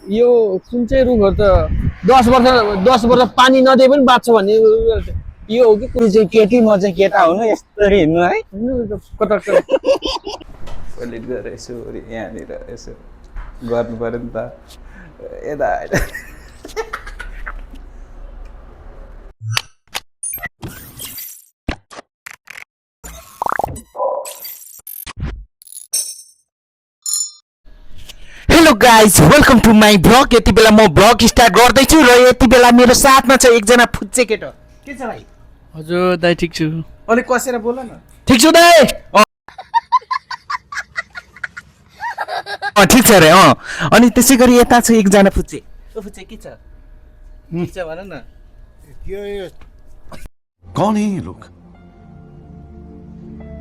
यो कुन चाहिँ रुखहरू त 10 वर्ष पानी नदिए पनि बाँच्छ भन्ने यो हो कि त्यो चाहिँ केटी म चाहिँ केटा हुनु यस्तरी हिँड्नु है कता टोइलेट गएर यसो यहाँनिर यसो गर्नु पर्यो नि त यता hello guys welcome to my blog. यति बेला म ब्लग स्टार्ट गर्दैछु र यति बेला मेरो साथमा छ एकजना फुच्चे केटो। के छ भाइ? हजुर दाइ ठिक छु। अलिक कसेर बोल न। ठिक छु दाइ। ठिक छ रे। अनि त्यसै गरी यता छ एकजना फुच्चे। ओ फुच्चे के छ? के छ भन न। ये कौन है ये लोग?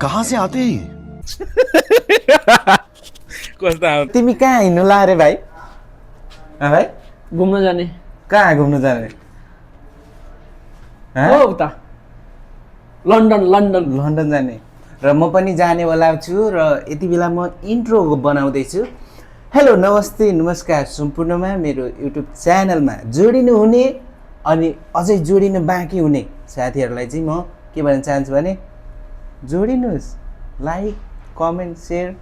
कहाँ से आते हैं ये? कस्तो तिमी कहाँ हिँड्नु ला रे भाइ? भाइ घुम्न जाने। कहाँ घुम्नु जाने? हो उता लन्डन लन्डन जाने र म पनि जानेवाला छु र यति बेला म इन्ट्रो बनाउँदैछु। हेलो नमस्ते नमस्कार सम्पूर्णमा मेरो युट्युब च्यानलमा जोडिनु हुने अनि अझै जोडिनु बाँकी हुने साथीहरूलाई चाहिँ म के भन्न चाहन्छु भने जोडिनुहोस्, लाइक कमेन्ट सेयर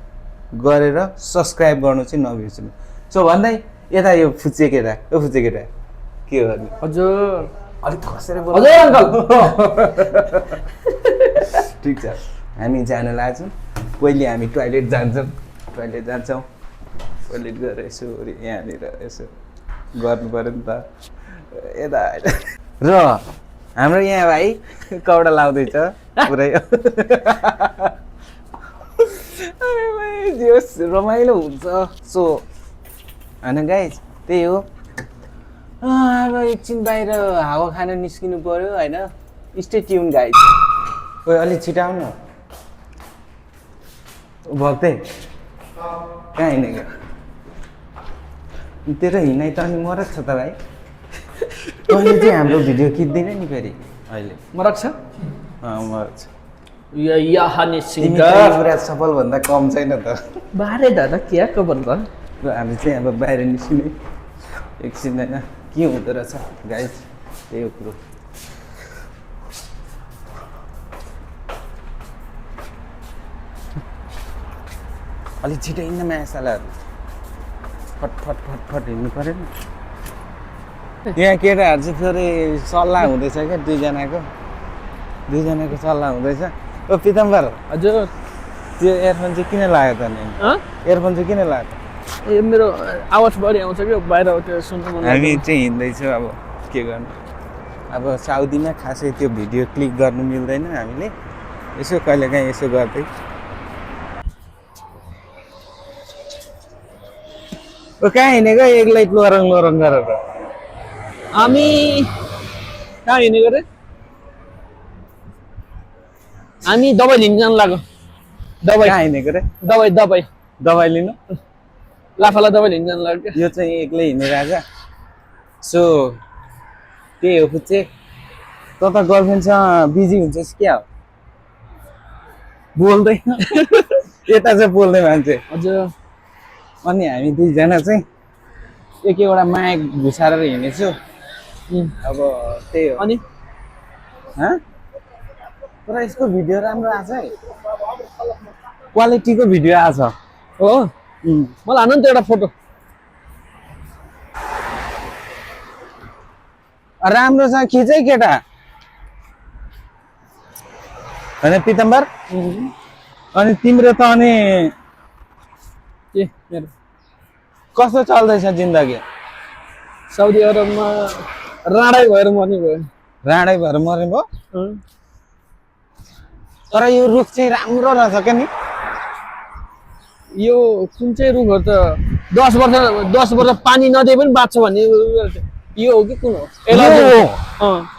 गरेर सब्सक्राइब गर्नु चाहिँ नबिर्सनु। सो भन्दै यता यो फुच्चे केटा के गर्ने? हजुर अलिक खसेर बोल। हजुर अङ्कल। ठिक छ, हामी जान लाग्छौँ। पहिले हामी टोइलेट जान्छौँ टोइलेट गएर यसो यहाँनिर यसो गर्नु पर्यो नि त यता र हाम्रो यहाँ भाइ कौडा लाउँदैछ पुरै। रमाइलो हुन्छ। सो होइन गाइज त्यही हो। अब एकछिन बाहिर हावा खान निस्किनु पर्यो होइन। Stay tune guys. ओए अलिक छिटाउ न भक्तै। कहाँ हिँडेको? तेरो हिँडाइ त अनि मरक छ त भाइ। अहिले चाहिँ हाम्रो भिडियो खिच्दैन नि फेरि अहिले मरक छ। मरक छ। निश्चित पुरा सफल भन्दा कम छैन त। बारे दादा के को भन्छ र हामी चाहिँ अब बाहिर निस्किने एकछिन होइन के हुँदो रहेछ गाइज त्यही हो कुरो। अलिक छिटो हिँड्न मायासालाहरू फट हिँड्नु पऱ्यो नि। यहाँ केटाहरू चाहिँ फेरि सल्लाह हुँदैछ क्या दुईजनाको सल्लाह हुँदैछ। ओ पिताम्बर हजुर त्यो एयरफोन चाहिँ किन लाग्यो त नि? एयरफोन चाहिँ किन लाग्यो? ए मेरो आवाज बढी आउँछ कि बाहिर त्यो सुन्नु मन हामी चाहिँ हिँड्दैछौँ अब के गर्नु। अब साउदीमा खासै त्यो भिडियो क्लिक गर्नु मिल्दैन हामीले यसो कहिलेकाहीँ यसो गर्दै। ओ कहाँ हिँडेको एक्लै लोरङ गरेर? हामी कहाँ हिँडेको रे? हामी दबाई लिन जानु लाग्यो। दबाई कहाँ हिँडेको रे? दबाई लिनु लाफाला दबाई लिन जानु लाग्यो। यो चाहिँ एक्लै हिँडिरहेको। सो त्यही हो फुच्चे। त गर्लफ्रेन्डसँग बिजी हुन्छस् क्या हो? बोल्दैन। यता चाहिँ बोल्ने मान्छे। हजुर अनि हामी दुईजना चाहिँ एकवटा माया घुसारेर हिँडेछु। अब त्यही हो। अनि तर यसको भिडियो राम्रो आछ है, क्वालिटीको भिडियो आछ हो। मलाई हान्नु नि त एउटा फोटो। राम्रो छ खिचै केटा होइन पिताम्बर? अनि तिम्रो त अनि के मेरो कस्तो चल्दैछ जिन्दगी? साउदी अरबमा राडै भएर मर्ने भयो। राडै भएर मर्ने भयो? तर यो रुख चाहिँ राम्रो रहेछ क्या नि। यो कुन चाहिँ रुखहरू त 10 वर्ष पानी नदिए पनि बाँच्छ भन्ने यो हो कि कुन हो?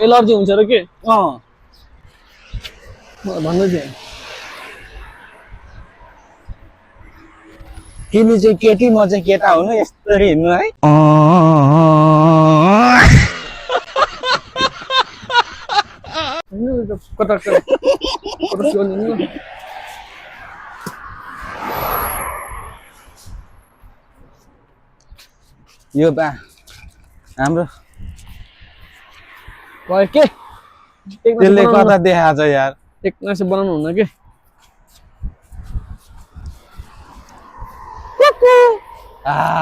एलर्जी हुन्छ र के भन्नु चाहिँ। तिमी चाहिँ केटी म चाहिँ केटा हुनु यस्तरी हिँड्नु है। कता यो बा हाम्रो भयो के त्यसले कता देखाएको छ यार एक नक्सा बनाउनु हुन्न के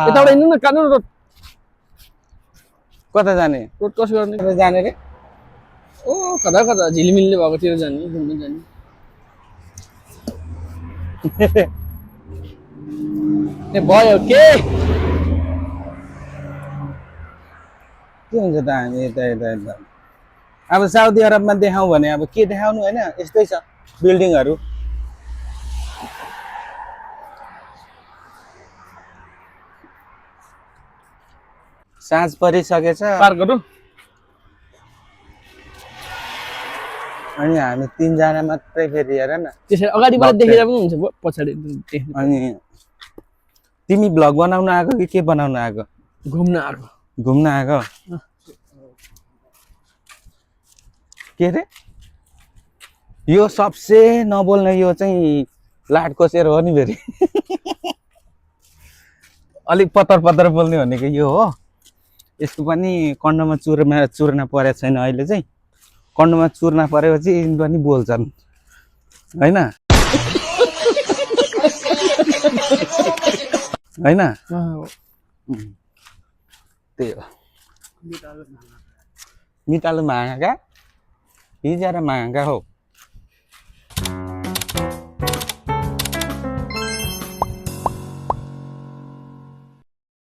यताबाट हिँड्नु न काट्नु न रोड कता जाने रोड कसो गर्ने कता जाने रे ओ कता कता झिलिमिलले भएकोतिर जाने घुम्नु जाने ए भयो के हुन्छ त हामी यता यता यता अब साउदी अरबमा देखाउँ भने अब के देखाउनु होइन यस्तै छ बिल्डिङहरू साँझ परिसकेछ पार्कहरू अनि हामी 3 जना मात्रै फेरि हेर न त्यसरी अगाडिबाट देखेर पनि हुन्छ पछाडि देख्नु अनि तिमी भ्लग बनाउन आएको कि के बनाउन आएको घुम्न आएको घुम्न आएको के रे यो सबसे नबोल्ने यो चाहिँ लाटकोसेर हो नि फेरि अलिक पतर पतर बोल्ने भनेको यो हो यसको पनि कन्डोमा चुर्ना परेको छैन अहिले चाहिँ कन्डोमा चुर्ना परेपछि यिनी पनि बोल्छन् हैन हैन त्यही हो मितालु महँगा हिजो र महँगा हो